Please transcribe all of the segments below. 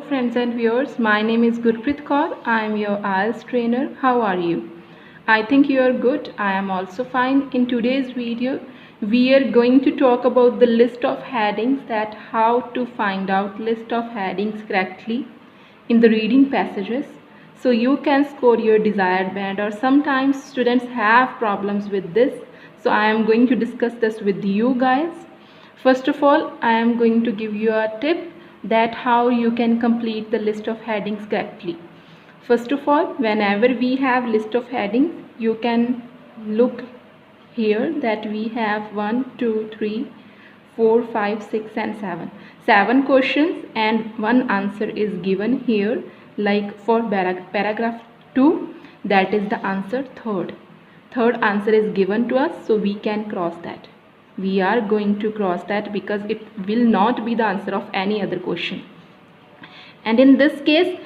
Friends and viewers, my name is Gurpreet Kaur. I am your IELTS trainer. How are you? I think you are good. I am also fine. In today's video, we are going to talk about the list of headings, that how to find out list of headings correctly in the reading passages so you can score your desired band, or sometimes students have problems with this. So I am going to discuss this with you guys. First of all, I am going to give you a tip that how you can complete the list of headings correctly. First of all, whenever we have list of headings, you can look here that we have 1, 2, 3, 4, 5, 6 and 7. 7 questions and 1 answer is given here, like for paragraph 2, that is the answer third. Third answer is given to us, so we can cross that. We are going to cross that because it will not be the answer of any other question. And in this case,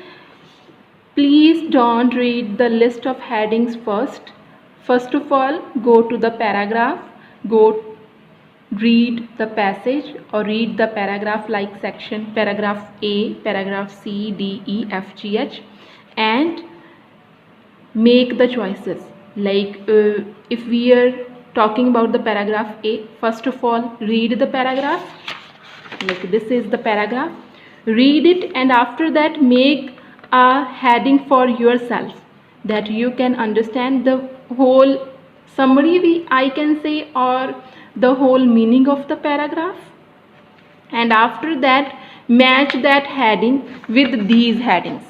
please don't read the list of headings first. First of all, go to the paragraph, read the passage or read the paragraph like section, paragraph A, paragraph C, D, E, F, G, H, and make the choices. Like if we are talking about the paragraph A, first of all read the paragraph, like this is the paragraph, read it, and after that make a heading for yourself that you can understand the whole summary, I can say, or the whole meaning of the paragraph. And after that match that heading with these headings,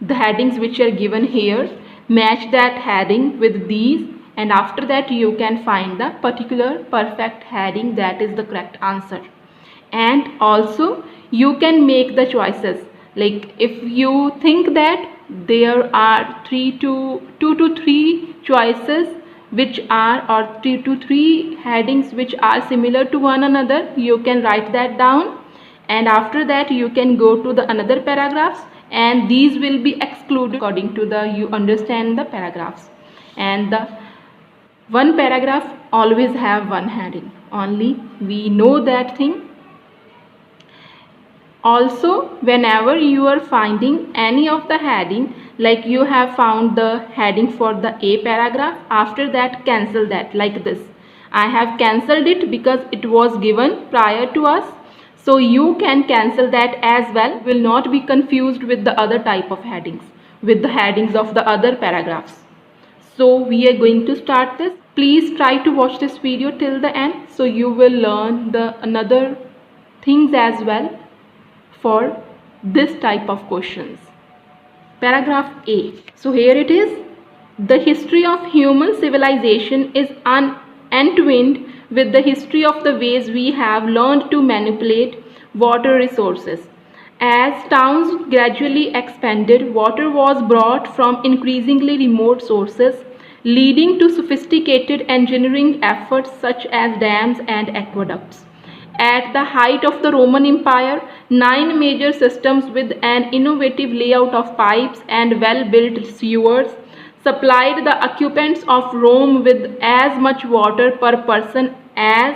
the headings which are given here, match that heading with these, and after that you can find the particular perfect heading that is the correct answer. And also you can make the choices, like if you think that there are 2 to 3 choices which are, or 2 to 3 headings which are similar to one another, you can write that down, and after that you can go to the another paragraphs, and these will be excluded according to the you understand the paragraphs. And the one paragraph always have one heading only, we know that thing. Also, whenever you are finding any of the heading, like you have found the heading for the A paragraph, after that cancel that, like this. I have cancelled it because it was given prior to us, so you can cancel that as well. Will not be confused with the other type of headings, with the headings of the other paragraphs. So we are going to start this. Please try to watch this video till the end, so you will learn the another things as well for this type of questions. Paragraph A. So here it is. The history of human civilization is entwined with the history of the ways we have learned to manipulate water resources. As towns gradually expanded, water was brought from increasingly remote sources, leading to sophisticated engineering efforts such as dams and aqueducts. At the height of the Roman Empire, 9 major systems with an innovative layout of pipes and well-built sewers supplied the occupants of Rome with as much water per person as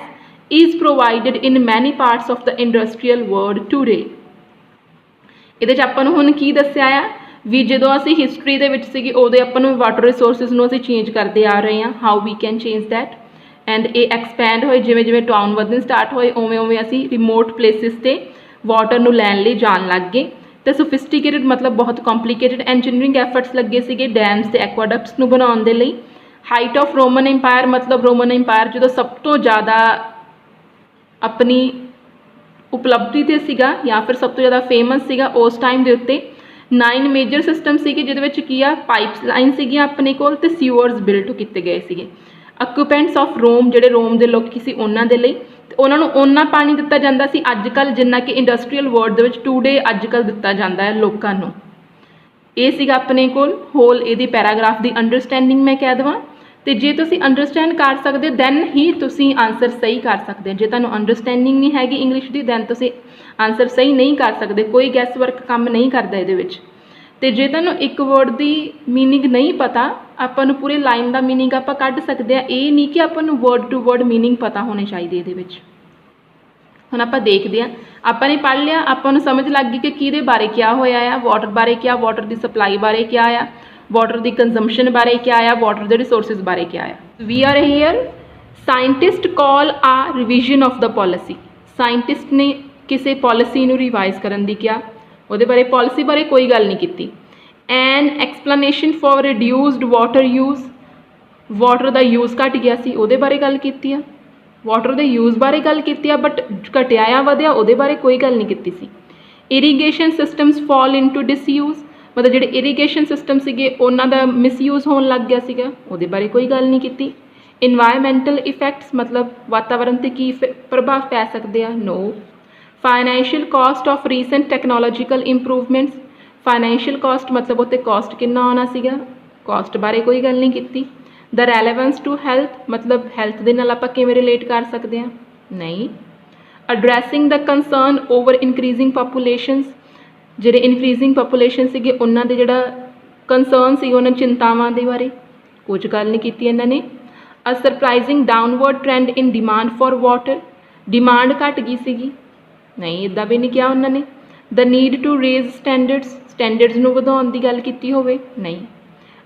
is provided in many parts of the industrial world today. ਇਹਦੇ 'ਚ ਆਪਾਂ ਨੂੰ ਹੁਣ ਕੀ ਦੱਸਿਆ ਆ ਵੀ ਜਦੋਂ ਅਸੀਂ history ਦੇ ਵਿੱਚ ਸੀਗੀ ਉਦੋਂ ਆਪਾਂ ਨੂੰ ਵਾਟਰ ਰਿਸੋਰਸਿਸ ਨੂੰ ਅਸੀਂ ਚੇਂਜ ਕਰਦੇ ਆ ਰਹੇ ਹਾਂ, how we can change that, and ਇਹ ਐਕਸਪੈਂਡ ਹੋਏ ਜਿਵੇਂ ਜਿਵੇਂ ਟਾਊਨ ਵਧਣ ਸਟਾਰਟ ਹੋਏ ਉਵੇਂ ਉਵੇਂ ਅਸੀਂ ਰਿਮੋਟ ਪਲੇਸਿਸ 'ਤੇ ਵਾਟਰ ਨੂੰ ਲੈਣ ਲਈ ਜਾਣ ਲੱਗ ਗਏ, ਅਤੇ ਸੋਫਿਸਟੀਕੇਟਡ ਮਤਲਬ ਬਹੁਤ ਕੰਪਲੀਕੇਟਡ ਐਂਜੀਨੀਅਰਿੰਗ ਐਫਰਟਸ ਲੱਗੇ ਸੀਗੇ ਡੈਮਸ ਅਤੇ ਐਕਵਾਡਕਟਸ ਨੂੰ ਬਣਾਉਣ ਦੇ ਲਈ। ਹਾਈਟ ਆਫ ਰੋਮਨ ਇੰਪਾਇਰ ਮਤਲਬ ਰੋਮਨ ਇੰਪਾਇਰ ਜਦੋਂ ਸਭ ਤੋਂ ਜ਼ਿਆਦਾ ਆਪਣੀ ਉਪਲਬਧੀ 'ਤੇ ਸੀਗਾ ਜਾਂ ਫਿਰ ਸਭ ਤੋਂ ਜ਼ਿਆਦਾ ਫੇਮਸ ਸੀਗਾ ਉਸ ਟਾਈਮ ਦੇ ਉੱਤੇ 9 ਮੇਜਰ ਸਿਸਟਮ ਸੀਗੇ, ਜਿਹਦੇ ਵਿੱਚ ਕੀ ਆ ਪਾਈਪਸ ਲਾਈਨ ਸੀਗੀਆਂ ਆਪਣੇ ਕੋਲ, ਅਤੇ ਸੀਵਰਸ ਬਿਲਟ ਕੀਤੇ ਗਏ ਸੀਗੇ। ਆਕੂਪੈਂਟਸ ਆਫ ਰੋਮ ਜਿਹੜੇ ਰੋਮ ਦੇ ਲੋਕ ਸੀ ਉਹਨਾਂ ਦੇ ਲਈ, ਅਤੇ ਉਹਨਾਂ ਨੂੰ ਓਨਾ ਪਾਣੀ ਦਿੱਤਾ ਜਾਂਦਾ ਸੀ ਅੱਜ ਕੱਲ੍ਹ ਜਿੰਨਾ ਕਿ ਇੰਡਸਟਰੀਅਲ ਵਰਲਡ ਦੇ ਵਿੱਚ ਟੂਡੇ ਅੱਜ ਕੱਲ੍ਹ ਦਿੱਤਾ ਜਾਂਦਾ ਹੈ ਲੋਕਾਂ ਨੂੰ। ਇਹ ਸੀਗਾ ਆਪਣੇ ਕੋਲ ਹੋਲ ਇਹਦੀ ਪੈਰਾਗ੍ਰਾਫ ਦੀ ਅੰਡਰਸਟੈਂਡਿੰਗ ਮੈਂ ਕਹਿ ਦੇਵਾਂ, ਅਤੇ ਜੇ ਤੁਸੀਂ ਅੰਡਰਸਟੈਂਡ ਕਰ ਸਕਦੇ ਦੈਨ ਹੀ ਤੁਸੀਂ ਆਨਸਰ ਸਹੀ ਕਰ ਸਕਦੇ ਹੋ। ਜੇ ਤੁਹਾਨੂੰ ਅੰਡਰਸਟੈਂਡਿੰਗ ਨਹੀਂ ਹੈਗੀ ਇੰਗਲਿਸ਼ ਦੀ ਦੈਨ ਤੁਸੀਂ ਆਨਸਰ ਸਹੀ ਨਹੀਂ ਕਰ ਸਕਦੇ, ਕੋਈ ਗੈਸ ਵਰਕ ਕੰਮ ਨਹੀਂ ਕਰਦਾ ਇਹਦੇ ਵਿੱਚ। ਅਤੇ ਜੇ ਤੁਹਾਨੂੰ ਇੱਕ ਵਰਡ ਦੀ ਮੀਨਿੰਗ ਨਹੀਂ ਪਤਾ, ਆਪਾਂ ਨੂੰ ਪੂਰੇ ਲਾਈਨ ਦਾ ਮੀਨਿੰਗ ਆਪਾਂ ਕੱਢ ਸਕਦੇ ਹਾਂ, ਇਹ ਨਹੀਂ ਕਿ ਆਪਾਂ ਨੂੰ ਵਰਡ ਟੂ ਵਰਡ ਮੀਨਿੰਗ ਪਤਾ ਹੋਣੇ ਚਾਹੀਦੇ ਇਹਦੇ ਵਿੱਚ। ਹੁਣ ਆਪਾਂ ਦੇਖਦੇ ਹਾਂ, ਆਪਾਂ ਨੇ ਪੜ੍ਹ ਲਿਆ, ਆਪਾਂ ਨੂੰ ਸਮਝ ਲੱਗ ਗਈ ਕਿ ਕਿਹਦੇ ਬਾਰੇ ਕਿਆ ਹੋਇਆ ਆ, ਵਾਟਰ ਬਾਰੇ ਕਿਆ, ਵਾਟਰ ਦੀ ਸਪਲਾਈ ਬਾਰੇ ਕਿਆ ਆ, ਵਾਟਰ ਦੀ ਕੰਜ਼ੰਪਸ਼ਨ ਬਾਰੇ ਕਿਆ ਆ, ਵਾਟਰ ਦੇ ਰਿਸੋਰਸਿਸ ਬਾਰੇ ਕਿਆ ਆ। ਵੀ ਆਰ ਹੇਅਰ ਸਾਇੰਟਿਸਟ ਕਾਲ ਆ revision of the policy. Scientist ਨੇ ਕਿਸੇ ਪੋਲਿਸੀ ਨੂੰ ਰਿਵਾਈਜ਼ ਕਰਨ ਦੀ ਕਿਹਾ, ਉਹਦੇ ਬਾਰੇ ਪੋਲਿਸੀ ਬਾਰੇ ਕੋਈ ਗੱਲ ਨਹੀਂ ਕੀਤੀ। An explanation for reduced water use, water ਦਾ ਯੂਜ਼ ਘਟ ਗਿਆ ਸੀ, ਉਹਦੇ ਬਾਰੇ ਗੱਲ ਕੀਤੀ ਆ। ਵਾਟਰ ਦੇ ਯੂਜ਼ ਬਾਰੇ ਗੱਲ ਕੀਤੀ ਆ, ਬਟ ਘਟਿਆ ਆ ਵਧਿਆ ਉਹਦੇ ਬਾਰੇ ਕੋਈ ਗੱਲ ਨਹੀਂ ਕੀਤੀ ਸੀ। ਇਰੀਗੇਸ਼ਨ ਸਿਸਟਮਸ ਫਾਲ ਇਨਟੂ ਡਿਸਯੂਜ਼, ਮਤਲਬ ਜਿਹੜੇ ਇਰੀਗੇਸ਼ਨ ਸਿਸਟਮ ਸੀਗੇ ਉਹਨਾਂ ਦਾ ਮਿਸਯੂਜ਼ ਹੋਣ ਲੱਗ ਗਿਆ ਸੀਗਾ, ਉਹਦੇ ਬਾਰੇ ਕੋਈ ਗੱਲ ਨਹੀਂ ਕੀਤੀ। ਇਨਵਾਇਰਮੈਂਟਲ ਇਫੈਕਟਸ, ਮਤਲਬ ਵਾਤਾਵਰਨ 'ਤੇ ਕੀ ਪ੍ਰਭਾਵ ਪੈ ਸਕਦੇ ਆ, no. Financial cost of recent technological improvements, financial cost ਮਤਲਬ ਉੱਤੇ ਕਾਸਟ ਕਿੰਨਾ ਆਉਣਾ ਸੀਗਾ, ਕਾਸਟ ਬਾਰੇ ਕੋਈ ਗੱਲ ਨਹੀਂ ਕੀਤੀ। ਦ ਰੈਲੇਵੈਂਸ ਟੂ ਹੈਲਥ, ਮਤਲਬ ਹੈਲਥ ਦੇ ਨਾਲ ਆਪਾਂ ਕਿਵੇਂ ਰਿਲੇਟ ਕਰ ਸਕਦੇ ਹਾਂ, ਨਹੀਂ। ਅਡਰੈਸਿੰਗ ਦ ਕੰਸਰਨ ਓਵਰ ਇਨਕਰੀਜ਼ਿੰਗ ਪਾਪੂਲੇਸ਼ਨਸ, ਜਿਹੜੇ ਇਨਕਰੀਜ਼ਿੰਗ ਪਾਪੂਲੇਸ਼ਨ ਸੀਗੇ ਉਹਨਾਂ ਦੇ ਜਿਹੜਾ ਕੰਸਰਨ ਸੀ, ਉਹਨਾਂ ਚਿੰਤਾਵਾਂ ਦੇ ਬਾਰੇ ਕੁਝ ਗੱਲ ਨਹੀਂ ਕੀਤੀ ਇਹਨਾਂ ਨੇ। A surprising downward trend in demand for water, demand ਘਟ ਗਈ ਸੀਗੀ, ਨਹੀਂ ਇੱਦਾਂ ਵੀ ਨਹੀਂ ਕਿਹਾ ਉਹਨਾਂ ਨੇ। The need to raise standards, standards ਨੂੰ ਵਧਾਉਣ ਦੀ ਗੱਲ ਕੀਤੀ ਹੋਵੇ, ਨਹੀਂ।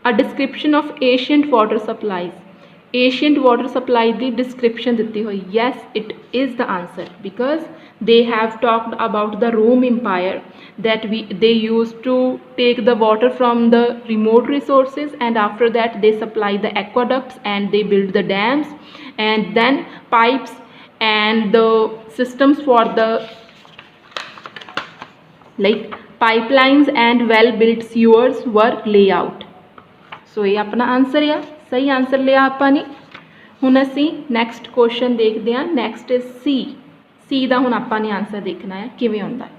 A description of ancient water supplies, ancient water supply ਦੀ ਡਿਸਕ੍ਰਿਪਸ਼ਨ ਦਿੱਤੀ ਹੋਈ, yes it is the answer because they have talked about the Rome Empire that they used to take the water from the remote resources, and after that they supply the aqueducts and they build the dams and then pipes and the systems for the like pipelines and well built sewers were laid out। so ये अपना answer आ, सही answer लिया आपने। हुण असी next question देखते हैं, next is सी का हुण आपां ने आंसर देखना है किवें आउंदा है।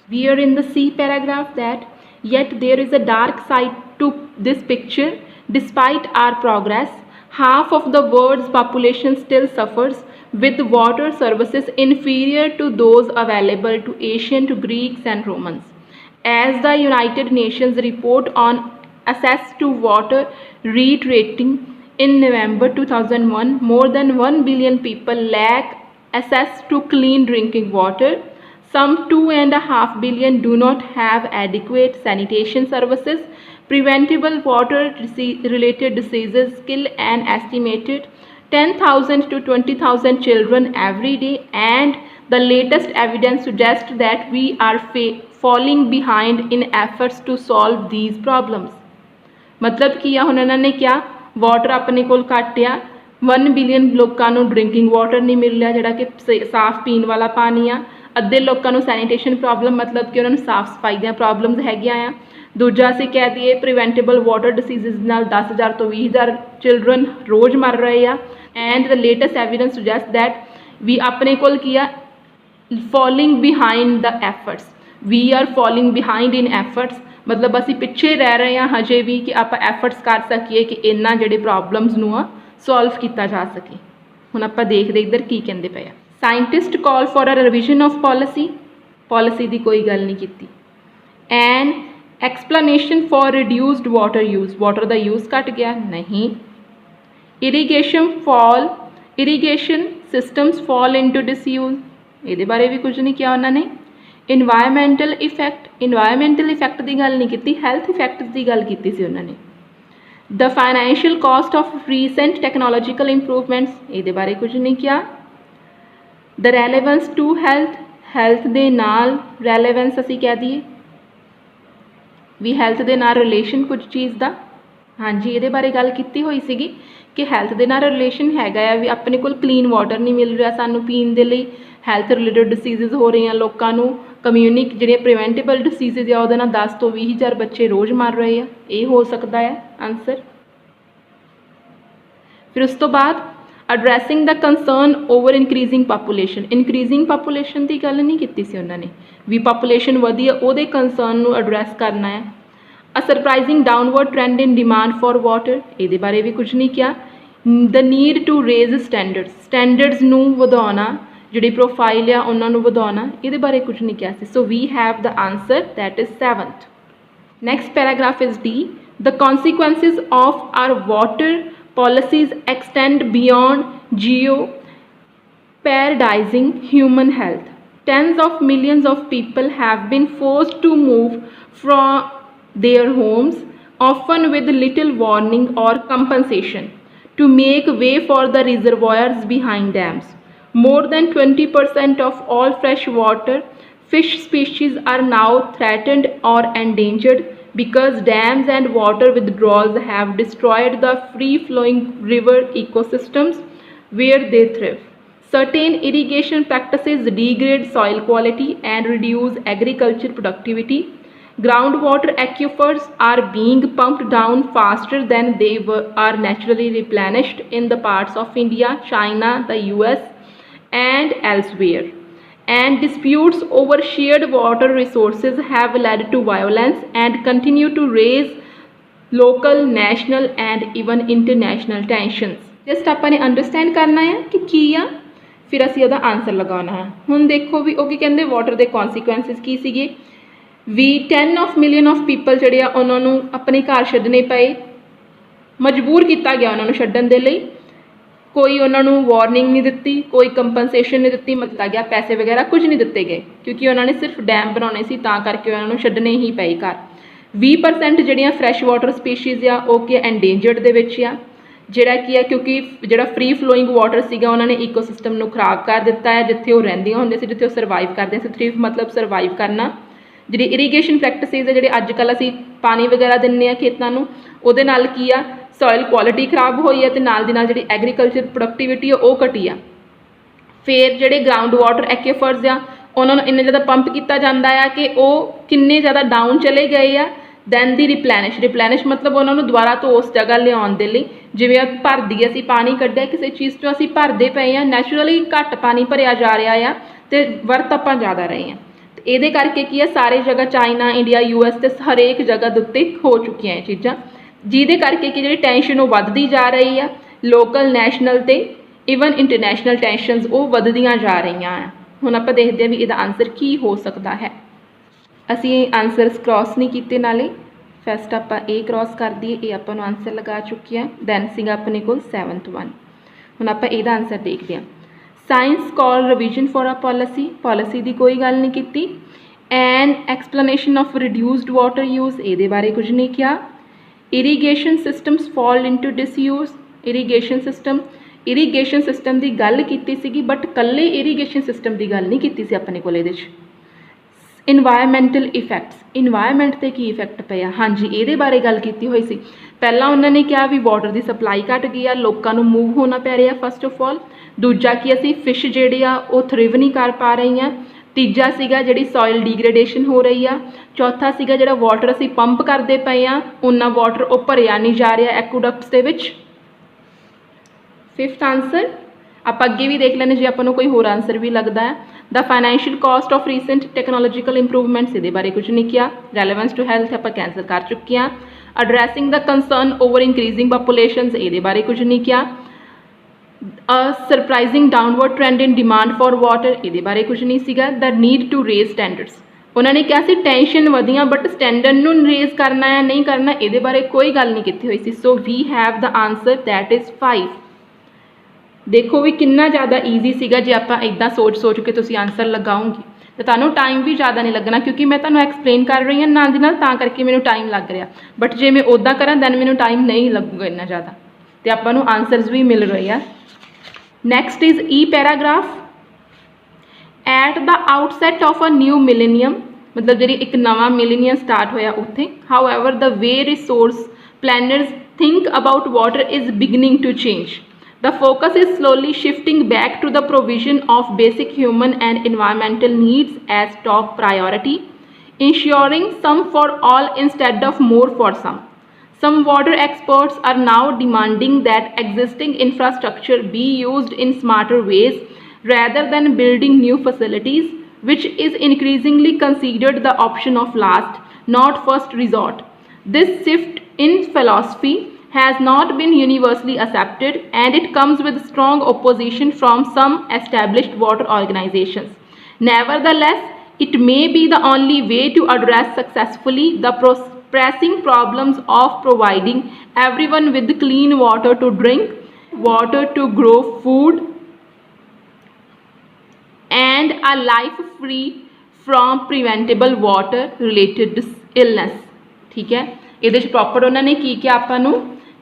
We are in the C paragraph that yet there is a dark side to this picture despite our progress, half of the world's population still suffers with water services inferior to those available to ancient Greeks and Romans. As the United Nations report on access to water reiterating in November 2001, more than 1 billion people lack access to clean drinking water. Some 2.5 billion do not have adequate sanitation services. Preventable water related diseases kill an estimated 10,000 to 20,000 children every day, and the latest evidence suggests that we are falling behind in efforts to solve these problems. मतलब कि हुण इन्हां ने क्या water अपने कोल घट आ, 1 billion लोगों को ड्रिंकिंग वाटर नहीं मिल रहा जिहड़ा कि साफ पीने वाला पानी आ, अद्धे लोगों को सैनीटेशन प्रॉब्लम मतलब कि उन्होंने साफ सफाई दी प्रॉब्लम्स हैगियां आ। दूजा असीं कह दईए प्रिवेंटेबल वाटर डिसीज़ नाल 10,000 तो 20,000 चिल्ड्रन रोज़ मर रहे आ, and the latest evidence suggest that we अपने कोल की आ falling behind the efforts, we are falling behind in efforts मतलब असीं पिछे रह रहे हैं हजे भी कि आप एफर्ट्स कर सकीए कि इन्हां जिहड़े प्रॉब्लम्स नूं आ सॉल्व किया जा सके। हुण आपां देखदे इधर की कहंदे पए आ। Scientist call for a revision of policy, policy की कोई गल नहीं की। An explanation for reduced water use, water का यूज़ घट गया, नहीं। Irrigation systems fall into disuse, ये बारे भी कुछ नहीं किया उन्होंने। इन्वायरमेंटल इफैक्ट की गल नहीं की, हैल्थ इफैक्ट की गल की सी उन्होंने। The financial cost of recent technological improvements, ये बारे कुछ नहीं किया। The relevance to health, health दे नाल रैलेवेंस असी कह दीए भी हेल्थ दे नाल रिलेशन कुछ चीज़ का, हाँ जी ये बारे गल की हुई सी कि हेल्थ दे नाल रिलेशन हैगा भी अपने कोल क्लीन वाटर नहीं मिल रहा सानू पीण दे लई, हैल्थ रिलेटेड डिसीज़ हो रही हैं लोगों को, कम्यूनिक जिहड़े प्रिवेंटेबल डिसीज़ आ उहदे नाल 10 तो 20,000 बच्चे रोज़ मर रहे हैं, ये हो सकता है आंसर। फिर उस तो बाद एड्रैसिंग the concern over increasing population की गल नहीं की सी उन्होंने भी पापूलेशन वधी है उहदे कंसर्न नूं एड्रैस करना है। A surprising downward trend in demand for water, ये बारे भी कुछ नहीं किया। The need to raise standards नूं वधाउणा, जिहड़ी प्रोफाइल आ उन्हां नूं वधाउणा, ये बारे कुछ नहीं किया सी। So we have the answer that is 7th। Next paragraph is D. The consequences of our water policies extend beyond jeopardizing human health। Tens of millions of people have been forced to move from their homes, often with little warning or compensation, to make way for the reservoirs behind dams. More than 20% of all freshwater fish species are now threatened or endangered because dams and water withdrawals have destroyed the free-flowing river ecosystems where they thrive. Certain irrigation practices degrade soil quality and reduce agriculture productivity. Groundwater aquifers are being pumped down faster than they are naturally replenished in the parts of India, China, the US, and elsewhere. And disputes over shared water resources have led to violence and continue to raise local, national, and even international tensions. Just ਆਪਾਂ ਨੇ understand ਕਰਨਾ ਹੈ ਕਿ ਕੀ ਆ, ਫਿਰ ਅਸੀਂ ਉਹਦਾ answer ਲਗਾਉਣਾ ਹੈ। ਹੁਣ ਦੇਖੋ ਵੀ ਉਹ ਕੀ ਕਹਿੰਦੇ, ਵਾਟਰ ਦੇ ਕੌਨਸੀਕੁਐਂਸਿਸ ਕੀ ਸੀਗੇ ਵੀ 10 of million of people ਜਿਹੜੇ ਆ ਉਹਨਾਂ ਨੂੰ ਆਪਣੇ ਘਰ ਛੱਡਣੇ ਪਏ, ਮਜਬੂਰ ਕੀਤਾ ਗਿਆ ਉਹਨਾਂ ਨੂੰ ਛੱਡਣ ਦੇ ਲਈ। ਕੋਈ ਉਹਨਾਂ ਨੂੰ ਵਾਰਨਿੰਗ ਨਹੀਂ ਦਿੱਤੀ, ਕੋਈ ਕੰਪਨਸੇਸ਼ਨ ਨਹੀਂ ਦਿੱਤੀ, ਮਤਲਬ ਗਿਆ ਪੈਸੇ ਵਗੈਰਾ ਕੁਝ ਨਹੀਂ ਦਿੱਤੇ ਗਏ ਕਿਉਂਕਿ ਉਹਨਾਂ ਨੇ ਸਿਰਫ ਡੈਮ ਬਣਾਉਣੇ ਸੀ, ਤਾਂ ਕਰਕੇ ਉਹਨਾਂ ਨੂੰ ਛੱਡਣੇ ਹੀ ਪਏ ਘਰ। 20% ਜਿਹੜੀਆਂ ਫਰੈਸ਼ ਵਾਟਰ ਸਪੀਸ਼ੀਜ਼ ਆ ਉਹ ਕੀ ਐਂਡੇਂਜਰਡ ਦੇ ਵਿੱਚ ਆ, ਜਿਹੜਾ ਕੀ ਆ ਕਿਉਂਕਿ ਜਿਹੜਾ ਫਰੀ ਫਲੋਇੰਗ ਵਾਟਰ ਸੀਗਾ ਉਹਨਾਂ ਨੇ ਈਕੋਸਿਸਟਮ ਨੂੰ ਖਰਾਬ ਕਰ ਦਿੱਤਾ ਹੈ, ਜਿੱਥੇ ਉਹ ਰਹਿੰਦੀਆਂ ਹੁੰਦੀਆਂ ਸੀ, ਜਿੱਥੇ ਉਹ ਸਰਵਾਈਵ ਕਰਦੇ ਸੀ। ਥ੍ਰਿਵ ਮਤਲਬ ਸਰਵਾਈਵ ਕਰਨਾ। ਜਿਹੜੀ ਇਰੀਗੇਸ਼ਨ ਪ੍ਰੈਕਟਿਸਿਸ ਹੈ, ਜਿਹੜੇ ਅੱਜ ਕੱਲ੍ਹ ਅਸੀਂ ਪਾਣੀ ਵਗੈਰਾ ਦਿੰਦੇ ਹਾਂ ਖੇਤਾਂ ਨੂੰ, ਉਹਦੇ ਨਾਲ ਕੀ ਆ ਸੋਇਲ ਕੁਆਲਿਟੀ ਖਰਾਬ ਹੋਈ ਹੈ ਅਤੇ ਨਾਲ ਦੀ ਨਾਲ ਜਿਹੜੀ ਐਗਰੀਕਲਚਰ ਪ੍ਰੋਡਕਟੀਵਿਟੀ ਆ ਉਹ ਘਟੀ ਆ। ਫਿਰ ਜਿਹੜੇ ਗਰਾਊਂਡ ਵਾਟਰ ਐਕੁਇਫਰਸ ਆ ਉਹਨਾਂ ਨੂੰ ਇੰਨਾ ਜ਼ਿਆਦਾ ਪੰਪ ਕੀਤਾ ਜਾਂਦਾ ਆ ਕਿ ਉਹ ਕਿੰਨੇ ਜ਼ਿਆਦਾ ਡਾਊਨ ਚਲੇ ਗਏ ਆ। ਦੈਨ ਦੀ ਰਿਪਲੈਨਿਸ਼ ਮਤਲਬ ਉਹਨਾਂ ਨੂੰ ਦੁਬਾਰਾ ਤੋਂ ਉਸ ਜਗ੍ਹਾ ਲਿਆਉਣ ਦੇ ਲਈ, ਜਿਵੇਂ ਭਰਦੀ ਅਸੀਂ ਪਾਣੀ ਕੱਢਿਆ ਕਿਸੇ ਚੀਜ਼ 'ਚੋਂ, ਅਸੀਂ ਭਰਦੇ ਪਏ ਹਾਂ, ਨੈਚੁਰਲੀ ਘੱਟ ਪਾਣੀ ਭਰਿਆ ਜਾ ਰਿਹਾ ਆ ਅਤੇ ਵਰਤ ਆਪਾਂ ਜ਼ਿਆਦਾ ਰਹੇ ਹਾਂ। ਅਤੇ ਇਹਦੇ ਕਰਕੇ ਕੀ ਆ ਸਾਰੇ ਜਗ੍ਹਾ ਚਾਈਨਾ, ਇੰਡੀਆ, US ਅਤੇ ਹਰੇਕ ਜਗ੍ਹਾ ਦੇ ਉੱਤੇ ਹੋ ਚੁੱਕੀਆਂ ਇਹ ਚੀਜ਼ਾਂ, ਜਿਹਦੇ ਕਰਕੇ ਕਿ ਜਿਹੜੀ ਟੈਨਸ਼ਨ ਉਹ ਵੱਧਦੀ ਜਾ ਰਹੀ ਆ। ਲੋਕਲ, ਨੈਸ਼ਨਲ ਅਤੇ ਈਵਨ ਇੰਟਰਨੈਸ਼ਨਲ ਟੈਨਸ਼ਨਸ ਉਹ ਵੱਧਦੀਆਂ ਜਾ ਰਹੀਆਂ ਆ। ਹੁਣ ਆਪਾਂ ਦੇਖਦੇ ਹਾਂ ਵੀ ਇਹਦਾ ਆਨਸਰ ਕੀ ਹੋ ਸਕਦਾ ਹੈ। ਅਸੀਂ ਆਨਸਰਸ ਕ੍ਰੋਸ ਨਹੀਂ ਕੀਤੇ, ਨਾਲੇ ਫਸਟ ਆਪਾਂ ਇਹ ਕ੍ਰੋਸ ਕਰ ਦਈਏ, ਇਹ ਆਪਾਂ ਨੂੰ ਆਨਸਰ ਲਗਾ ਚੁੱਕੇ ਹਾਂ। ਦੈਨ ਸੀਗਾ ਆਪਣੇ ਕੋਲ 7th one। ਹੁਣ ਆਪਾਂ ਇਹਦਾ ਆਨਸਰ ਦੇਖਦੇ ਹਾਂ। Science call revision for a policy ਦੀ ਕੋਈ ਗੱਲ ਨਹੀਂ ਕੀਤੀ। An explanation of reduced water use, ਇਹਦੇ ਬਾਰੇ ਕੁਝ ਨਹੀਂ ਕਿਹਾ। Irrigation systems fall into disuse, irrigation system ਦੀ ਗੱਲ ਕੀਤੀ ਸੀਗੀ, ਬਟ ਇਕੱਲੇ ਇਰੀਗੇਸ਼ਨ ਸਿਸਟਮ ਦੀ ਗੱਲ ਨਹੀਂ ਕੀਤੀ ਸੀ ਆਪਣੇ ਕੋਲ ਇਹਦੇ 'ਚ। ਇਨਵਾਇਰਮੈਂਟਲ ਇਫੈਕਟਸ, ਇਨਵਾਇਰਮੈਂਟ 'ਤੇ ਕੀ ਇਫੈਕਟ ਪਿਆ, ਹਾਂਜੀ ਇਹਦੇ ਬਾਰੇ ਗੱਲ ਕੀਤੀ ਹੋਈ ਸੀ। ਪਹਿਲਾਂ ਉਹਨਾਂ ਨੇ ਕਿਹਾ ਵੀ ਵਾਟਰ ਦੀ ਸਪਲਾਈ ਘੱਟ ਗਈ ਆ, ਲੋਕਾਂ ਨੂੰ ਮੂਵ ਹੋਣਾ ਪੈ ਰਿਹਾ ਫਸਟ ਆਫ ਆਲ। ਦੂਜਾ ਕੀ ਅਸੀਂ ਫਿਸ਼ ਜਿਹੜੇ ਆ ਉਹ ਥ੍ਰਿਵ ਨਹੀਂ ਕਰ ਪਾ ਰਹੀਆਂ। ਤੀਜਾ ਸੀਗਾ ਜਿਹੜੀ ਸੋਇਲ ਡੀਗ੍ਰੇਡੇਸ਼ਨ ਹੋ ਰਹੀ ਆ। ਚੌਥਾ ਸੀਗਾ ਜਿਹੜਾ ਵਾਟਰ ਅਸੀਂ ਪੰਪ ਕਰਦੇ ਪਏ ਆ ਉਹਨਾਂ ਵਾਟਰ ਉਹ ਭਰਿਆ ਨਹੀਂ ਜਾ ਰਿਹਾ ਐਕੂਡਕਟਸ ਦੇ ਵਿੱਚ। 5th ਆਨਸਰ ਆਪਾਂ ਅੱਗੇ ਵੀ ਦੇਖ ਲੈਂਦੇ ਜੇ ਆਪਾਂ ਨੂੰ ਕੋਈ ਹੋਰ ਆਨਸਰ ਵੀ ਲੱਗਦਾ ਹੈ। The financial cost of recent technological improvements, ਇਹਦੇ ਬਾਰੇ ਕੁਝ ਨਹੀਂ ਕਿਹਾ। ਰੈਲੇਵੈਂਸ ਟੂ ਹੈਲਥ ਆਪਾਂ ਕੈਂਸਲ ਕਰ ਚੁੱਕੇ ਹਾਂ। ਅਡਰੈਸਿੰਗ ਦ ਕੰਸਰਨ ਓਵਰ ਇੰਕਰੀਜ਼ਿੰਗ ਪਾਪੂਲੇਸ਼ਨਸ, ਇਹਦੇ ਬਾਰੇ ਕੁਝ ਨਹੀਂ ਕਿਹਾ। Surprising downward trend in demand for water, ਇਹਦੇ ਬਾਰੇ ਕੁਝ ਨਹੀਂ ਸੀਗਾ। ਦ ਨੀਡ ਟੂ ਰੇਜ਼ ਸਟੈਂਡਰਡਸ, ਉਹਨਾਂ ਨੇ ਕਿਹਾ ਸੀ ਟੈਂਸ਼ਨ ਵਧੀਆਂ ਬਟ ਸਟੈਂਡਰਡ ਨੂੰ ਰੇਜ਼ ਕਰਨਾ ਹੈ ਨਹੀਂ ਕਰਨਾ, ਇਹਦੇ ਬਾਰੇ ਕੋਈ ਗੱਲ ਨਹੀਂ ਕੀਤੀ ਹੋਈ ਸੀ। So we have the answer that is 5। ਦੇਖੋ ਵੀ ਕਿੰਨਾ ਜ਼ਿਆਦਾ ਈਜ਼ੀ ਸੀਗਾ। ਜੇ ਆਪਾਂ ਇੱਦਾਂ ਸੋਚ ਕੇ ਤੁਸੀਂ ਆਨਸਰ ਲਗਾਓਗੇ ਤਾਂ ਤੁਹਾਨੂੰ ਟਾਈਮ ਵੀ ਜ਼ਿਆਦਾ ਨਹੀਂ ਲੱਗਣਾ, ਕਿਉਂਕਿ ਮੈਂ ਤੁਹਾਨੂੰ ਐਕਸਪਲੇਨ ਕਰ ਰਹੀ ਹਾਂ ਨਾਲ ਦੀ ਨਾਲ, ਤਾਂ ਕਰਕੇ ਮੈਨੂੰ ਟਾਈਮ ਲੱਗ ਰਿਹਾ। ਬਟ ਜੇ ਮੈਂ ਉੱਦਾਂ ਕਰਾਂ ਦੈਨ ਮੈਨੂੰ ਟਾਈਮ ਨਹੀਂ ਲੱਗੂਗਾ ਇੰਨਾ ਜ਼ਿਆਦਾ, ਅਤੇ ਆਪਾਂ ਨੂੰ ਆਨਸਰਸ ਵੀ ਮਿਲ ਰਹੇ ਆ। Next is E paragraph. At the outset of a new millennium, ਮਤਲਬ ਜਿਹੜੀ ਇੱਕ ਨਵਾਂ ਮਿਲੇਨੀਅਮ ਸਟਾਰਟ ਹੋਇਆ ਉੱਥੇ, however the way resource planners think about water is beginning to change. The focus is slowly shifting back to the provision of basic human and environmental needs as top priority, ensuring some for all instead of more for some. Some water experts are now demanding that existing infrastructure be used in smarter ways rather than building new facilities, which is increasingly considered the option of last, not first resort. This shift in philosophy has not been universally accepted, and it comes with strong opposition from some established water organizations. Nevertheless, it may be the only way to address successfully the pressing problems of providing everyone with clean water to drink, water to grow food, and a life free from preventable water related illness। ठीक है, ਇਹਦੇ ਚ proper ਉਹਨਾਂ ਨੇ ਕੀ ਕਿਹਾ ਆਪਾਂ ਨੂੰ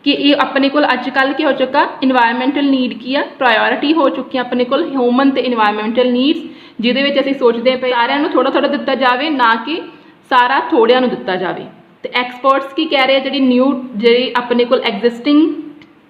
कि ये अपने को अजकल की हो चुका इन्वायरमेंटल नीड की आ प्रायोरिटी हो चुकी अपने को ह्यूमन ते इन्वायरमेंटल नीड्स जिहदे विच असीं सोचदे पे सारिਆਂ ਨੂੰ थोड़ा थोड़ा दिता जाए ना कि सारा थोड़िਆਂ ਨੂੰ दिता जाए। तो एक्सपर्ट्स की कह रहे हैं जी न्यू जी अपने को एग्जिस्टिंग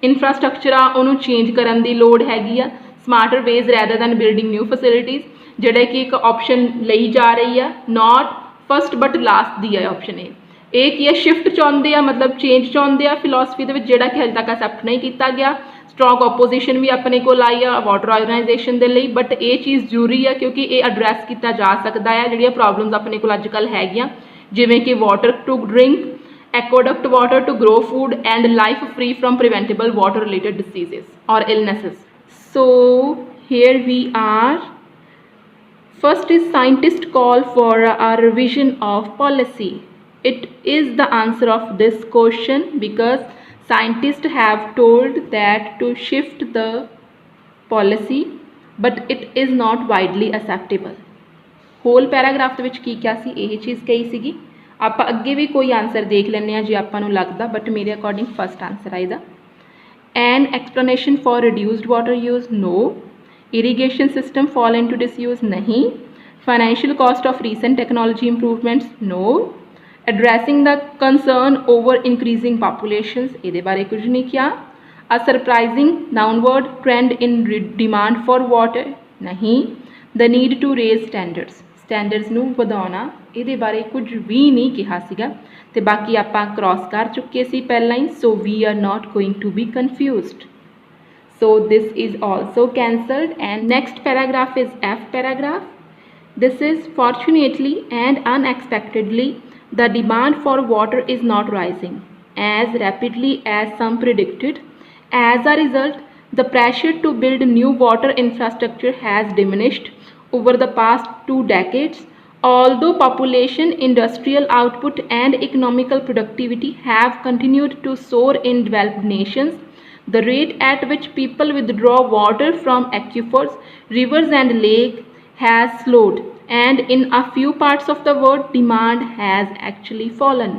इंफ्रास्ट्रक्चर आ उन्होंने चेंज करने की लोड़ हैगी आ smarter ways rather than building new facilities जिहड़े कि एक ऑप्शन लई जा रही है नॉट फस्ट बट लास्ट दी है ऑप्शन ये की है शिफ्ट चाहते हैं मतलब चेंज चाहते हैं फिलोसफी के जोड़ा कि अजे तक एक्सैप्ट नहीं किया गया। स्ट्रोंग ओपोजिशन भी अपने को आई है वाटर ऑर्गेनाइजेशन के लिए बट ये चीज़ जरूरी है क्योंकि ये एड्रैस किया जा सकता है जी प्रॉब्लम्स अपने को अजकल हैगियां जिमें कि water to drink aqueduct water to grow food and life free from preventable water related diseases और illnesses. So here we are first is scientist call for a revision of policy. It is the answer of this question because scientists have told that to shift the policy but it is not widely acceptable। Whole paragraph ਦੇ ਵਿੱਚ ਕੀ ਕਿਹਾ ਸੀ ਇਹ ਚੀਜ਼ ਕਹੀ ਸੀਗੀ। ਆਪਾਂ ਅੱਗੇ ਵੀ ਕੋਈ ਆਨਸਰ ਦੇਖ ਲੈਂਦੇ ਆ ਜੇ ਆਪਾਂ ਨੂੰ ਲੱਗਦਾ ਬਟ ਮੇਰੇ ਅਕੋਰਡਿੰਗ ਫਸਟ ਆਨਸਰ ਆਏਗਾ। An explanation for reduced water use no। Irrigation system fall into disuse नहीं। Financial cost of recent technology improvements no। Addressing the concern over increasing populations ਇਹਦੇ ਬਾਰੇ ਕੁਝ ਨਹੀਂ ਕਿਹਾ। A surprising downward trend in demand for water नहीं। The need to raise standards ਨੂੰ ਵਧਾਉਣਾ ਇਹਦੇ ਬਾਰੇ ਕੁਝ ਵੀ ਨਹੀਂ ਕਿਹਾ ਸੀਗਾ ਤੇ ਬਾਕੀ ਆਪਾਂ ਕ੍ਰਾਸ ਕਰ ਚੁੱਕੇ ਸੀ ਪਹਿਲਾਂ ਹੀ so we are not going to be confused। So this is also cancelled and next paragraph is F paragraph। This is fortunately and unexpectedly the demand for water is not rising as rapidly as some predicted। As a result, the pressure to build new water infrastructure has diminished over the past 2 decades। Although population, industrial output and economical productivity have continued to soar in developed nations, the rate at which people withdraw water from aquifers, rivers and lakes has slowed and in a few parts of the world demand has actually fallen।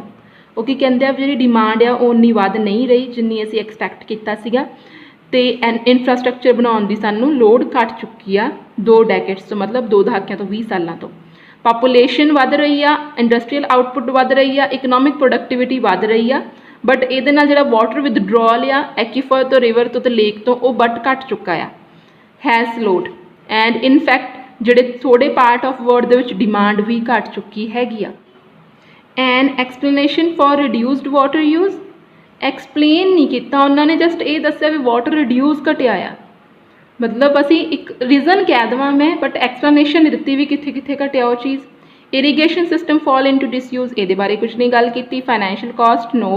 ਉਹ ਕੀ ਕਹਿੰਦੇ ਆ ਜਿਹੜੀ demand ਆ ਉਹ ਉਨੀ ਵੱਧ ਨਹੀਂ ਰਹੀ ਜਿੰਨੀ ਅਸੀਂ ਐਕਸਪੈਕਟ ਕੀਤਾ ਸੀਗਾ ਤੇ ਇਨਫਰਾਸਟ੍ਰਕਚਰ ਬਣਾਉਣ ਦੀ ਸਾਨੂੰ ਲੋੜ ਘਟ ਚੁੱਕੀ ਆ 2 ਡੈਕੇਡਸ ਤੋਂ ਮਤਲਬ 2 ਦਹਾਕਿਆਂ ਤੋਂ 20 ਸਾਲਾਂ ਤੋਂ। ਪਾਪੂਲੇਸ਼ਨ ਵੱਧ ਰਹੀ ਆ ਇੰਡਸਟਰੀਅਲ ਆਊਟਪੁੱਟ ਵੱਧ ਰਹੀ ਆ ਇਕਨੋਮਿਕ ਪ੍ਰੋਡਕਟਿਵਿਟੀ ਵੱਧ ਰਹੀ ਆ ਬਟ ਇਹਦੇ ਨਾਲ ਜਿਹੜਾ ਵਾਟਰ ਵਿਦਡਰੋਲ ਆ ਐਕੀਫਰ ਤੋਂ ਰਿਵਰ ਤੋਂ ਤੇ ਲੇਕ ਤੋਂ ਉਹ ਬਟ ਘਟ ਚੁੱਕਾ ਆ ਹੈਜ਼ ਸਲੋਡ ਐਂਡ ਇਨ ਫੈਕਟ ਜਿਹੜੇ ਥੋੜੇ ਪਾਰਟ ਆਫ ਵਰਲਡ ਦੇ ਵਿੱਚ ਡਿਮਾਂਡ ਵੀ ਘਟ ਚੁੱਕੀ ਹੈਗੀ ਆ। An explanation for reduced water use explain ਨਹੀਂ ਕੀਤਾ ਉਹਨਾਂ ਨੇ ਜਸਟ ਇਹ ਦੱਸਿਆ ਵੀ ਵਾਟਰ ਰਿਡਿਊਸ ਘਟਿਆ ਆ मतलब असी एक रीज़न कह देवां मैं बट एक्सप्लेनेशन नहीं दित्ती भी कित्थे कित्थे घटिया वो चीज़। Irrigation system fall into disuse ये बारे कुछ नहीं गल की। Financial cost no.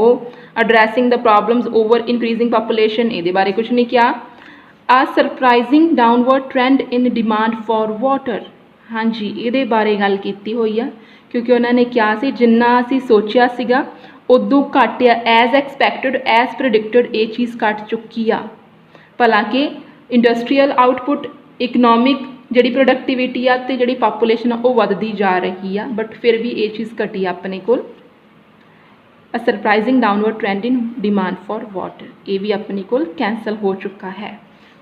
Addressing the problems over increasing population ये बारे कुछ नहीं किया। A surprising downward trend in demand for water हाँ जी ये बारे गल की हुई है क्योंकि उन्होंने क्या सी जिन्ना असी सोचिया सीगा उदों घट आ एज एक्सपैक्टड एज प्रिडिक्टड ये चीज़ घट चुकी आ। भलांकि इंडस्ट्रीयल आउटपुट इकनॉमिक जी प्रोडक्टिविटी आ तो जी पॉपूलेशन आ वधदी जा रही है बट फिर भी ये चीज़ घटी अपने को। A surprising downward trend in demand for water ये भी अपने को कैंसल हो चुका है।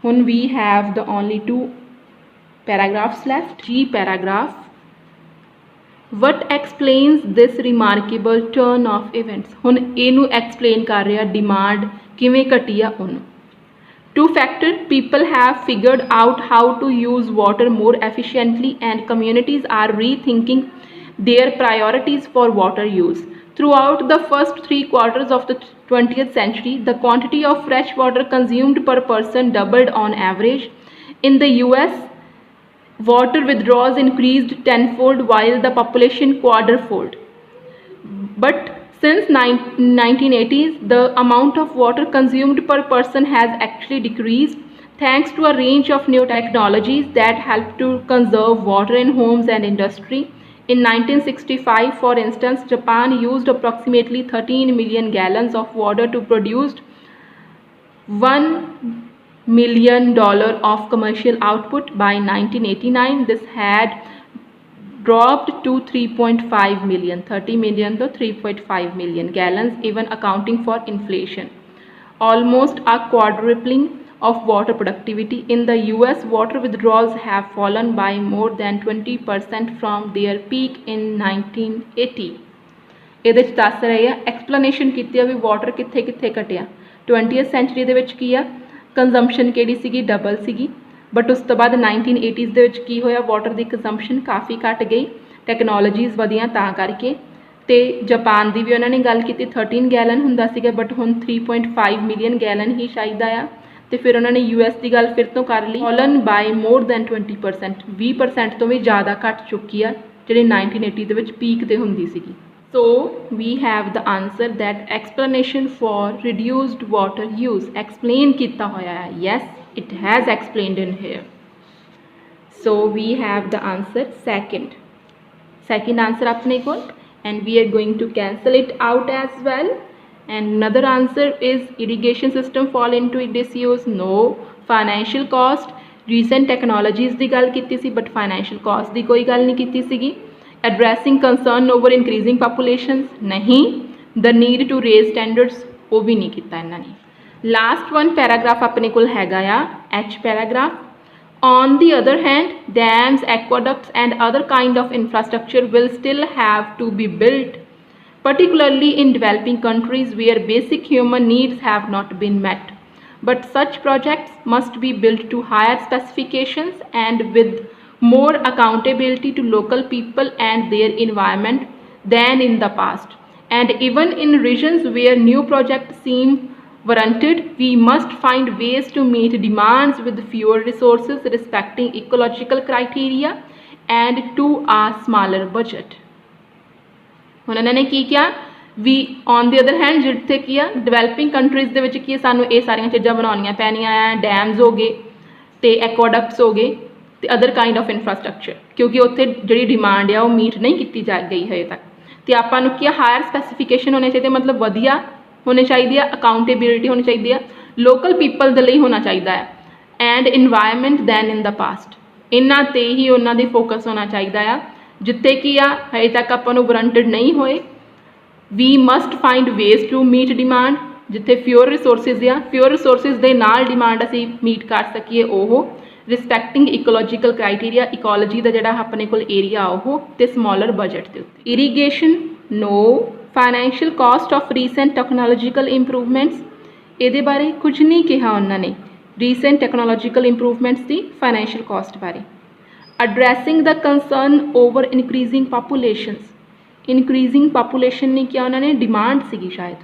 हुण we have the only 2 paragraphs left. जी paragraph what explains this remarkable turn of events हुण इनू एक्सप्लेन कर रहा डिमांड किवें घटी आ उन्होंने। 2 factors people have figured out how to use water more efficiently and communities are rethinking their priorities for water use। Throughout the first 3 quarters of the 20th century, the quantity of fresh water consumed per person doubled on average. In the US, water withdrawals increased tenfold while the population quadrupled. But since 1980s, the amount of water consumed per person has actually decreased thanks to a range of new technologies that help to conserve water in homes and industry। In 1965, for instance, Japan used approximately 13 million gallons of water to produce 1 million of commercial output by 1989. This had dropped to 3.5 million, 30 million to 3.5 million gallons, even accounting for inflation. Almost a quadrupling of water productivity. In the US, water withdrawals have fallen by more than 20% from their peak in 1980. ਇਹਦੇ 'ਚ ਦੱਸ ਰਹੇ ਆ, explanation ਕੀਤੀ ਆ ਵੀ water ਕਿੱਥੇ ਕਿੱਥੇ ਘਟਿਆ। 20th ਸੈਂਚਰੀ ਦੇ ਵਿੱਚ ਕੀ ਆ, ਕੰਜ਼ੰਪਸ਼ਨ ਕਿਹੜੀ ਸੀਗੀ, ਡਬਲ ਸੀਗੀ, ਬਟ ਉਸ ਤੋਂ ਬਾਅਦ 1980s ਦੇ ਵਿੱਚ ਕੀ ਹੋਇਆ, ਵਾਟਰ ਦੀ ਕੰਜ਼ੰਪਸ਼ਨ ਕਾਫੀ ਘਟ ਗਈ, ਟੈਕਨੋਲੋਜੀਜ਼ ਵਧੀਆਂ ਤਾਂ ਕਰਕੇ। ਤੇ ਜਾਪਾਨ ਦੀ ਵੀ ਉਹਨਾਂ ਨੇ ਗੱਲ ਕੀਤੀ, 13 ਗੈਲਨ ਹੁੰਦਾ ਸੀਗਾ ਬਟ ਹੁਣ 3.5 ਮਿਲੀਅਨ ਗੈਲਨ ਹੀ ਚਾਹੀਦਾ ਆ। ਤੇ ਫਿਰ ਉਹਨਾਂ ਨੇ US ਦੀ ਗੱਲ ਫਿਰ ਤੋਂ ਕਰ ਲਈ, ਫਾਲਨ ਬਾਈ ਮੋਰ ਦੈਨ 20%, 20% ਤੋਂ ਵੀ ਜ਼ਿਆਦਾ ਘਟ ਚੁੱਕੀ ਆ, ਜਿਹੜੀ 1980 ਦੇ ਵਿੱਚ ਪੀਕ ਤੇ ਹੁੰਦੀ ਸੀਗੀ। So we have the answer that explanation for reduced water use, explain ਕੀਤਾ ਹੋਇਆ ਹੈ, yes it has explained in here. So we have the answer second answer ਆਪਣੇ ਕੋਲ, and we are going to cancel it out as well. And another answer is irrigation system fall into disuse, no. Financial cost, recent technologies ਦੀ ਗੱਲ ਕੀਤੀ ਸੀ but financial cost ਦੀ ਕੋਈ ਗੱਲ ਨਹੀਂ ਕੀਤੀ ਸੀਗੀ। Addressing concern over increasing populations, नहीं. The need to raise standards, वो भी नहीं किया इन्हों ने। लास्ट वन पैराग्राफ अपने को हैगा आ H paragraph. On the other hand, dams, aqueducts and other kind of infrastructure will still have to be built, particularly in developing countries where basic human needs have not been met. But such projects must be built to higher specifications and with more accountability to local people and their environment than in the past. And even in regions where new projects seem warranted, we must find ways to meet demands with fewer resources, respecting ecological criteria and to a smaller budget. ਹੁਣ ਇਹਨਾਂ ਨੇ ਕੀ ਕਿਹਾ ਵੀ on the other hand ਜਿੱਥੇ ਕੀ ਆ developing countries ਦੇ ਵਿੱਚ ਕੀ ਸਾਨੂੰ ਇਹ ਸਾਰੀਆਂ ਚੀਜ਼ਾਂ ਬਣਾਉਣੀਆਂ ਪੈਣੀਆਂ ਆ, ਡੈਮਸ ਹੋ ਗਏ ਤੇ ਐਕਵਾਡਕਟਸ ਹੋ ਗਏ ਤੇ ਅਦਰ ਕਾਈਂਡ ਆਫ ਇਨਫਰਾਸਟਰਕਚਰ, ਕਿਉਂਕਿ ਉੱਥੇ ਜਿਹੜੀ ਡਿਮਾਂਡ ਆ ਉਹ ਮੀਟ ਨਹੀਂ ਕੀਤੀ ਜਾ ਗਈ ਹਜੇ ਤੱਕ। ਤੇ ਆਪਾਂ ਨੂੰ ਕੀ ਹਾਇਰ ਸਪੈਸੀਫਿਕੇਸ਼ਨ ਹੋਣੇ ਚਾਹੀਦੇ, ਮਤਲਬ ਵਧੀਆ ਹੋਣੀ ਚਾਹੀਦੀ ਆ, ਅਕਾਊਂਟੇਬਿਲਿਟੀ ਹੋਣੀ ਚਾਹੀਦੀ ਆ, ਲੋਕਲ ਪੀਪਲ ਦੇ ਲਈ ਹੋਣਾ ਚਾਹੀਦਾ ਹੈ, and environment than in the past. ਇਹਨਾਂ 'ਤੇ ਹੀ ਉਹਨਾਂ ਦੀ ਫੋਕਸ ਹੋਣਾ ਚਾਹੀਦਾ ਆ, ਜਿੱਥੇ ਕੀ ਆ ਹਜੇ ਤੱਕ ਆਪਾਂ ਨੂੰ ਵਾਰੰਟਡ ਨਹੀਂ ਹੋਏ। We must find ways to meet demand, ਜਿੱਥੇ ਫਿਓਰ ਰਿਸੋਰਸਿਸ ਆ, ਫਿਓਰ ਰਿਸੋਰਸਿਸ ਦੇ ਨਾਲ ਡਿਮਾਂਡ ਅਸੀਂ ਮੀਟ ਕਰ ਸਕੀਏ ਉਹ। ਰਿਸਪੈਕਟਿੰਗ ਇਕੋਲੋਜੀਕਲ ਕ੍ਰਾਈਟੇਰੀਆ, ਇਕੋਲੋਜੀ ਦਾ ਜਿਹੜਾ ਆਪਣੇ ਕੋਲ ਏਰੀਆ ਉਹ, ਤੇ ਸਮੋਲਰ ਬਜਟ ਦੇ ਉੱਤੇ। Irrigation no. Financial cost of recent technological improvements, ਇਹਦੇ ਬਾਰੇ ਕੁਝ ਨਹੀਂ ਕਿਹਾ ਉਹਨਾਂ ਨੇ, ਰੀਸੈਂਟ ਟੈਕਨੋਲੋਜੀਕਲ ਇੰਪਰੂਵਮੈਂਟਸ ਦੀ ਫਾਈਨੈਂਸ਼ੀਅਲ ਕਾਸਟ ਬਾਰੇ। ਅਡਰੈਸਿੰਗ ਦਾ concern over increasing populations, increasing population ਨਹੀਂ ਕਿਹਾ ਉਹਨਾਂ ਨੇ, ਡਿਮਾਂਡ ਸੀਗੀ ਸ਼ਾਇਦ।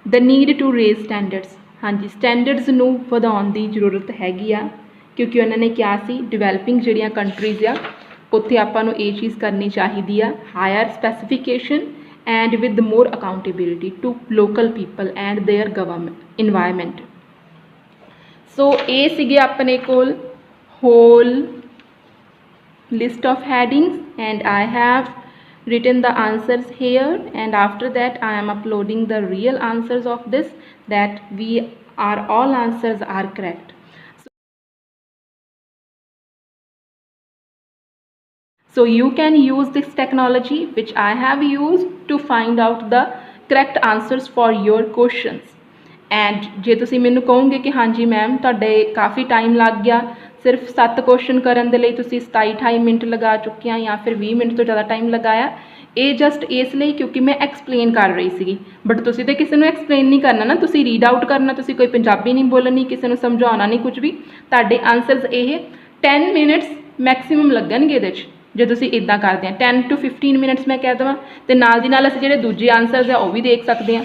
The need to raise standards, ਹਾਂਜੀ ਸਟੈਂਡਰਡਸ ਨੂੰ ਵਧਾਉਣ ਦੀ ਜ਼ਰੂਰਤ ਹੈਗੀ ਆ, ਕਿਉਂਕਿ ਉਹਨਾਂ ਨੇ ਕਿਹਾ ਸੀ ਡਿਵੈਲਪਿੰਗ ਜਿਹੜੀਆਂ ਕੰਟਰੀਜ਼ ਆ ਉੱਥੇ ਆਪਾਂ ਨੂੰ ਇਹ ਚੀਜ਼ ਕਰਨੀ ਚਾਹੀਦੀ ਆ, higher specification and with more accountability to local people and their government environment. So ਇਹ ਸੀਗੇ ਆਪਣੇ ਕੋਲ whole list of headings, and I have written the answers here, and after that I am uploading the real answers of this, that we are all answers are correct. So you can use this technology which I have used to find out the correct answers for your questions. And ਜੇ ਤੁਸੀਂ ਮੈਨੂੰ ਕਹੋਗੇ ਕਿ ਹਾਂਜੀ ma'am ਤੁਹਾਡੇ ਕਾਫੀ time ਲੱਗ ਗਿਆ, ਸਿਰਫ 7 ਕੁਐਸਚਨ ਕਰਨ ਦੇ ਲਈ ਤੁਸੀਂ 27-28 ਮਿੰਟ ਲਗਾ ਚੁੱਕੇ ਆ ਜਾਂ ਫਿਰ 20 ਮਿੰਟ ਤੋਂ ਜ਼ਿਆਦਾ ਟਾਈਮ ਲਗਾਇਆ, ਇਹ ਜਸਟ ਇਸ ਲਈ ਕਿਉਂਕਿ ਮੈਂ ਐਕਸਪਲੇਨ ਕਰ ਰਹੀ ਸੀਗੀ। ਬਟ ਤੁਸੀਂ ਤਾਂ ਕਿਸੇ ਨੂੰ ਐਕਸਪਲੇਨ ਨਹੀਂ ਕਰਨਾ ਨਾ, ਤੁਸੀਂ ਰੀਡ ਆਊਟ ਕਰਨਾ, ਤੁਸੀਂ ਕੋਈ ਪੰਜਾਬੀ ਨਹੀਂ ਬੋਲਣੀ, ਕਿਸੇ ਨੂੰ ਸਮਝਾਉਣਾ ਨਹੀਂ ਕੁਝ ਵੀ। ਤੁਹਾਡੇ ਆਨਸਰਸ ਇਹ 10 ਮਿੰਟਸ ਮੈਕਸੀਮਮ ਲੱਗਣਗੇ ਇਹਦੇ 'ਚ ਜੇ ਤੁਸੀਂ ਇੱਦਾਂ ਕਰਦੇ ਆ। 10 to 15 ਮਿੰਟਸ ਮੈਂ ਕਹਿ ਦੇਵਾਂ, ਅਤੇ ਨਾਲ ਦੀ ਨਾਲ ਅਸੀਂ ਜਿਹੜੇ ਦੂਜੇ ਆਨਸਰਸ ਆ ਉਹ ਵੀ ਦੇਖ ਸਕਦੇ ਹਾਂ,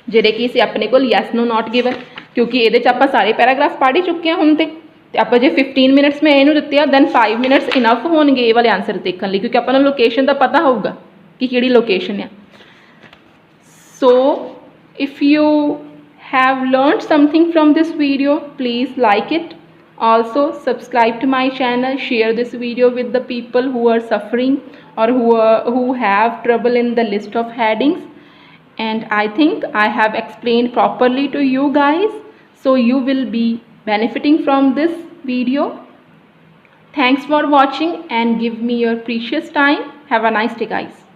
ਜਿਹੜੇ ਕਿ ਅਸੀਂ ਆਪਣੇ ਕੋਲ ਯੈਸ ਨੋ ਨਾਟ ਗਿਵਨ, ਕਿਉਂਕਿ ਇਹਦੇ 'ਚ ਆਪਾਂ ਸਾਰੇ ਪੈਰਾਗ੍ਰਾਫ ਪੜ੍ਹ ਹੀ ਚੁੱਕੇ ਹਾਂ ਹੁਣ ਤੇ ਆਪਾਂ ਜੇ 15 ਮਿੰਟਸ ਮੈਂ ਇਹਨੂੰ ਦਿੱਤੇ ਆ ਦੈਨ 5 ਮਿੰਟਸ ਇਨਫ ਹੋਣਗੇ ਇਹ ਵਾਲੇ ਆਨਸਰ ਦੇਖਣ ਲਈ, ਕਿਉਂਕਿ ਆਪਾਂ ਨੂੰ ਲੋਕੇਸ਼ਨ ਦਾ ਪਤਾ ਹੋਊਗਾ ਕਿ ਕਿਹੜੀ ਲੋਕੇਸ਼ਨ ਆ। ਸੋ if you have learned something from this video, please like it. Also subscribe to my channel, share this video with the people who are suffering or who have trouble in the list of headings, and I think I have explained properly to you guys. so you will be benefiting from this video. Thanks for watching and give me your precious time. Have a nice day, guys.